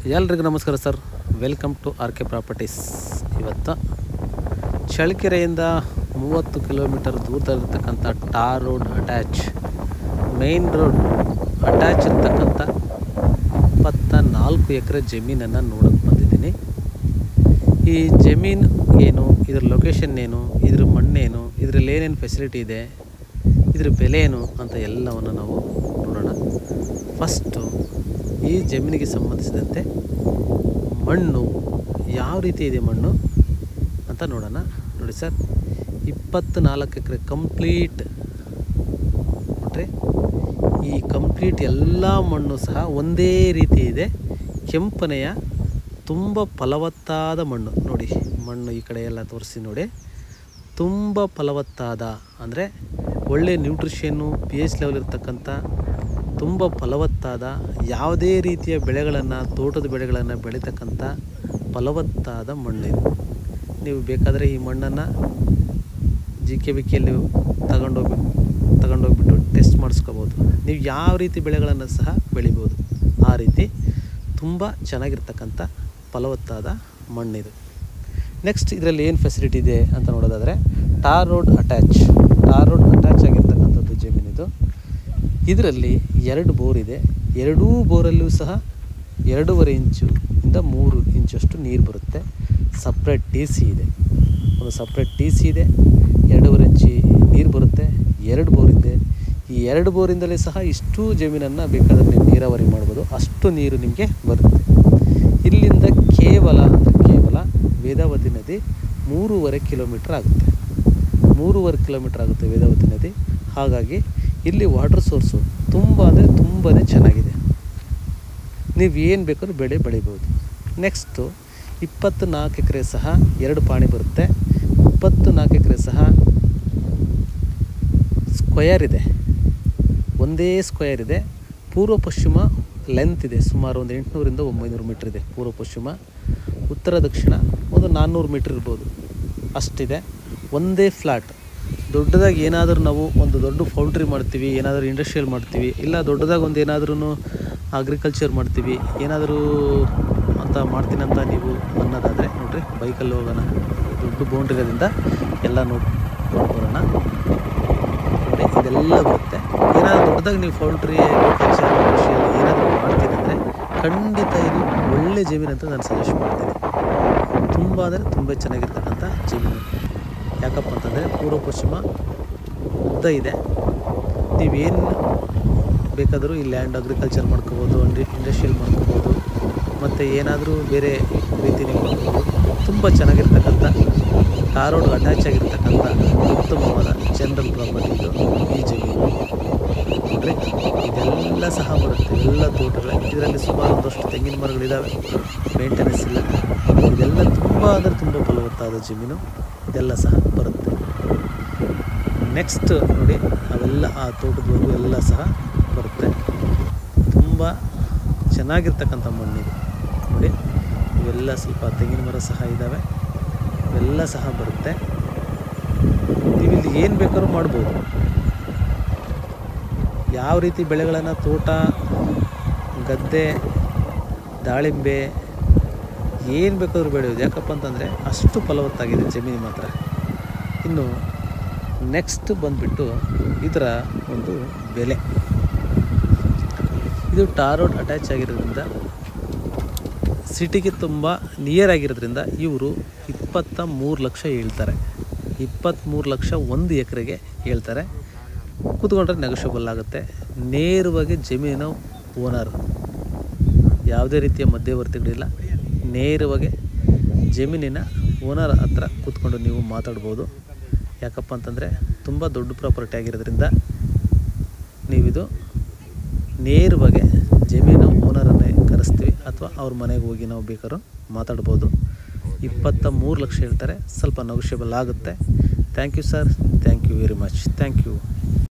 ಎಲ್ರಿಗೂ ನಮಸ್ಕಾರ sir. Welcome to R K properties. ಇವತ್ತು ಚಳ್ಳಕೆರೆಯಿಂದ 30 ಕಿಲೋಮೀಟರ್ ದೂರದಲ್ಲಿರ್ತಕ್ಕಂಥ tar road attach main road attach ಇರ್ತಕ್ಕಂಥ 24 ಎಕರೆ ಜಮೀನನ್ನು ನೋಡೋಕ್ಕೆ ಬಂದಿದ್ದೀನಿ. ಈ ಜಮೀನು ಏನು, ಇದ್ರ ಲೊಕೇಶನ್ ಏನು, ಇದ್ರ ಮಣ್ಣೇನು, ಇದರಲ್ಲಿ ಏನೇನು ಫೆಸಿಲಿಟಿ ಇದೆ, ಇದ್ರ ಬೆಲೆ ಏನು ಅಂತ ಎಲ್ಲವನ್ನು ನಾವು ನೋಡೋಣ. ಫಸ್ಟು ಈ ಜಮೀನಿಗೆ ಸಂಬಂಧಿಸಿದಂತೆ ಮಣ್ಣು ಯಾವ ರೀತಿ ಇದೆ ಮಣ್ಣು ಅಂತ ನೋಡೋಣ. ನೋಡಿ ಸರ್, 24 ಎಕರೆ ಕಂಪ್ಲೀಟ್ ನೋಡ್ರಿ. ಈ ಕಂಪ್ಲೀಟ್ ಎಲ್ಲ ಮಣ್ಣು ಸಹ ಒಂದೇ ರೀತಿ ಇದೆ. ಕೆಂಪನೆಯ ತುಂಬ ಫಲವತ್ತಾದ ಮಣ್ಣು ನೋಡಿ. ಮಣ್ಣು ಈ ಕಡೆ ಎಲ್ಲ ತೋರಿಸಿ ನೋಡಿ. ತುಂಬ ಫಲವತ್ತಾದ ಅಂದರೆ ಒಳ್ಳೆ ನ್ಯೂಟ್ರಿಷನ್ನು, pH ಲೆವೆಲ್ ಇರ್ತಕ್ಕಂಥ ತುಂಬ ಫಲವತ್ತಾದ, ಯಾವುದೇ ರೀತಿಯ ಬೆಳೆಗಳನ್ನು, ತೋಟದ ಬೆಳೆಗಳನ್ನು ಬೆಳೀತಕ್ಕಂಥ ಫಲವತ್ತಾದ ಮಣ್ಣಿದೆ. ನೀವು ಬೇಕಾದರೆ ಈ ಮಣ್ಣನ್ನು GKVKಯಲ್ಲಿ ತಗೊಂಡೋಗ್ಬಿಟ್ಟು ಟೆಸ್ಟ್ ಮಾಡಿಸ್ಕೋಬೋದು. ನೀವು ಯಾವ ರೀತಿ ಬೆಳೆಗಳನ್ನು ಸಹ ಬೆಳಿಬೋದು. ಆ ರೀತಿ ತುಂಬ ಚೆನ್ನಾಗಿರ್ತಕ್ಕಂಥ ಫಲವತ್ತಾದ ಮಣ್ಣಿದು. ನೆಕ್ಸ್ಟ್ ಇದರಲ್ಲಿ ಏನು ಫೆಸಿಲಿಟಿ ಇದೆ ಅಂತ ನೋಡೋದಾದರೆ, ಟಾರ್ ರೋಡ್ ಅಟ್ಯಾಚ್ ಆಗಿರ್ತಕ್ಕಂಥದ್ದು ಜಮೀನಿದು. ಇದರಲ್ಲಿ 2 ಬೋರ್ ಇದೆ. 2 ಬೋರಲ್ಲೂ ಸಹ 2.5 ಇಂಚಿಂದ 3 ಇಂಚಷ್ಟು ನೀರು ಬರುತ್ತೆ. ಸಪ್ರೇಟ್ TC ಇದೆ, ಒಂದು ಸಪ್ರೇಟ್ TC ಇದೆ. 2.5 ಇಂಚಿ ನೀರು ಬರುತ್ತೆ. 2 ಬೋರ್ ಇದೆ. ಈ 2 ಬೋರಿಂದಲೇ ಸಹ ಇಷ್ಟು ಜಮೀನನ್ನು ಬೇಕಾದರೆ ನೀವು ನೀರಾವರಿ ಮಾಡ್ಬೋದು. ಅಷ್ಟು ನೀರು ನಿಮಗೆ ಬರುತ್ತೆ. ಇಲ್ಲಿಂದ ಕೇವಲ ವೇದಾವತಿ ನದಿ 3.5 ಕಿಲೋಮೀಟ್ರ್ ಆಗುತ್ತೆ. 3.5 ಕಿಲೋಮೀಟ್ರ್ ಆಗುತ್ತೆ ವೇದಾವತಿ ನದಿ. ಹಾಗಾಗಿ ಇಲ್ಲಿ ವಾಟರ್ ಸೋರ್ಸು ತುಂಬ ಅಂದರೆ ತುಂಬಾ ಚೆನ್ನಾಗಿದೆ. ನೀವು ಏನು ಬೇಕಾದ್ರೂ ಬೆಳಿಬೋದು. ನೆಕ್ಸ್ಟು 24 ಎಕರೆ ಸಹ 2 ಪಾಣಿ ಬರುತ್ತೆ. 24 ಎಕರೆ ಸಹ ಸ್ಕ್ವಯರ್ ಇದೆ, ಒಂದೇ ಸ್ಕ್ವಯರ್ ಇದೆ. ಪೂರ್ವ ಪಶ್ಚಿಮ ಲೆಂತ್ ಇದೆ, ಸುಮಾರು ಒಂದು 800ರಿಂದ 900 ಮೀಟ್ರ್ ಇದೆ ಪೂರ್ವ ಪಶ್ಚಿಮ. ಉತ್ತರ ದಕ್ಷಿಣ ಒಂದು 400 ಮೀಟ್ರ್ ಇರ್ಬೋದು, ಅಷ್ಟಿದೆ. ಒಂದೇ ಫ್ಲಾಟ್. ದೊಡ್ಡದಾಗಿ ಏನಾದರೂ ನಾವು ಒಂದು ದೊಡ್ಡ ಪೌಲ್ಟ್ರಿ ಮಾಡ್ತೀವಿ, ಏನಾದರೂ ಇಂಡಸ್ಟ್ರಿಯಲ್ ಮಾಡ್ತೀವಿ, ಇಲ್ಲ ದೊಡ್ಡದಾಗಿ ಒಂದು ಏನಾದ್ರೂ ಅಗ್ರಿಕಲ್ಚರ್ ಮಾಡ್ತೀವಿ, ಏನಾದರೂ ಅಂತ ಮಾಡ್ತೀನಂತ ನೀವು ಅನ್ನೋದಾದರೆ ನೋಡಿರಿ, ಬೈಕಲ್ಲಿ ಹೋಗೋಣ. ದೊಡ್ಡ ಬೌಂಡ್ರಿ ಇರೋದ್ರಿಂದ ಎಲ್ಲ ನೋಡ್ಬರೋಣ. ನೋಡಿ, ಇದೆಲ್ಲ ಬರುತ್ತೆ. ಏನಾದರೂ ದೊಡ್ಡದಾಗಿ ನೀವು ಪೌಲ್ಟ್ರಿ, ಅಗ್ರಿಕಲ್ಚರ್, ಇಂಡಸ್ಟ್ರಿಯಲ್ ಏನಾದರೂ ಮಾಡ್ತೀನಿ ಅಂದರೆ ಖಂಡಿತ ಇದು ಒಳ್ಳೆ ಜಮೀನು ಅಂತ ನಾನು ಸಜೆಸ್ಟ್ ಮಾಡ್ತೀನಿ. ತುಂಬ ಅಂದರೆ ತುಂಬ ಚೆನ್ನಾಗಿರ್ತಕ್ಕಂಥ ಜಮೀನು. ಯಾಕಪ್ಪ ಅಂತಂದರೆ ಪೂರ್ವ ಪಶ್ಚಿಮ ಉದ್ದ ಇದೆ. ನೀವೇನು ಬೇಕಾದರೂ ಈ ಲ್ಯಾಂಡ್ ಅಗ್ರಿಕಲ್ಚರ್ ಮಾಡ್ಕೋಬೋದು, ಇಂಡಸ್ಟ್ರಿಯಲ್ ಮಾಡ್ಕೋಬೋದು, ಮತ್ತು ಏನಾದರೂ ಬೇರೆ ರೀತಿ ನೀವು ಮಾಡ್ಕೋಬೋದು. ತುಂಬ ಚೆನ್ನಾಗಿರ್ತಕ್ಕಂಥ ಟಾರ್ ರೋಡ್ ಅಟ್ಯಾಚ್ ಆಗಿರ್ತಕ್ಕಂಥ ಉತ್ತಮವಾದ ಜನರಲ್ ಪ್ರಾಪರ್ಟಿ ಇದು ಈ ಜಮೀನು. ನೋಡ್ರಿ, ಇದೆಲ್ಲ ಸಹ ಬರುತ್ತೆ, ಎಲ್ಲ ತೋಟಗಳೇ. ಇದರಲ್ಲಿ ಸುಮಾರು ಒಂದಷ್ಟು ತೆಂಗಿನ ಮರಗಳಿದ್ದಾವೆ, ಮೇಂಟೆನೆನ್ಸ್ ಇಲ್ಲ. ಇದೆಲ್ಲ ತುಂಬ ಅಂದರೆ ತುಂಬ ಫಲವತ್ತಾದ ಜಮೀನು. ಇದೆಲ್ಲ ಸಹ ಬರುತ್ತೆ. ನೆಕ್ಸ್ಟ್ ನೋಡಿ, ಅವೆಲ್ಲ ಆ ತೋಟದವರೆಗೂ ಎಲ್ಲ ಸಹ ಬರುತ್ತೆ. ತುಂಬ ಚೆನ್ನಾಗಿರ್ತಕ್ಕಂಥ ಮಣ್ಣಿದೆ ನೋಡಿ. ಇವೆಲ್ಲ ಸ್ವಲ್ಪ ತೆಂಗಿನ ಮರ ಸಹ ಇದ್ದಾವೆ, ಇವೆಲ್ಲ ಸಹ ಬರುತ್ತೆ. ನೀವು ಇಲ್ಲಿ ಏನು ಬೇಕಾದ್ರೂ ಮಾಡ್ಬೋದು. ಯಾವ ರೀತಿ ಬೆಳೆಗಳನ್ನು, ತೋಟ, ಗದ್ದೆ, ದಾಳಿಂಬೆ ಏನು ಬೇಕಾದ್ರೂ ಬೆಳೆಯೋದು. ಯಾಕಪ್ಪ ಅಂತಂದರೆ ಅಷ್ಟು ಫಲವತ್ತಾಗಿದೆ ಜಮೀನು ಮಾತ್ರ. ಇನ್ನು ನೆಕ್ಸ್ಟ್ ಬಂದುಬಿಟ್ಟು ಇದರ ಒಂದು ಬೆಲೆ. ಇದು ಟಾರ್ ರೋಡ್ ಅಟ್ಯಾಚ್ ಆಗಿರೋದ್ರಿಂದ, ಸಿಟಿಗೆ ತುಂಬ ನಿಯರ್ ಆಗಿರೋದ್ರಿಂದ ಇವರು 23 ಲಕ್ಷ ಹೇಳ್ತಾರೆ. 23 ಲಕ್ಷ 1 ಎಕರೆಗೆ ಹೇಳ್ತಾರೆ. ಕೂತ್ಕೊಂಡ್ರೆ ನೆಗೋಷಿಯಬಲ್ ಆಗುತ್ತೆ. ನೇರವಾಗಿ ಜಮೀನು ಓನರ್, ಯಾವುದೇ ರೀತಿಯ ಮಧ್ಯವರ್ತಿಗಳಿಲ್ಲ. ನೇರವಾಗಿ ಜಮೀನಿನ ಓನರ್ ಹತ್ರ ಕೂತ್ಕೊಂಡು ನೀವು ಮಾತಾಡ್ಬೋದು. ಯಾಕಪ್ಪ ಅಂತಂದರೆ ತುಂಬ ದೊಡ್ಡ ಪ್ರಾಪರ್ಟಿ ಆಗಿರೋದ್ರಿಂದ ನೀವಿದು ನೇರವಾಗಿ ಜಮೀನು ಓನರನ್ನೇ ಕರೆಸ್ತೀವಿ, ಅಥವಾ ಅವ್ರ ಮನೆಗೆ ಹೋಗಿ ನಾವು ಬೇಕಾದ್ರೂ ಮಾತಾಡ್ಬೋದು. 23 ಲಕ್ಷ ಹೇಳ್ತಾರೆ. ಸ್ವಲ್ಪ ನೆಗೋಷಿಯಬಲ್ ಆಗುತ್ತೆ. Thank you sir, thank you very much. Thank you.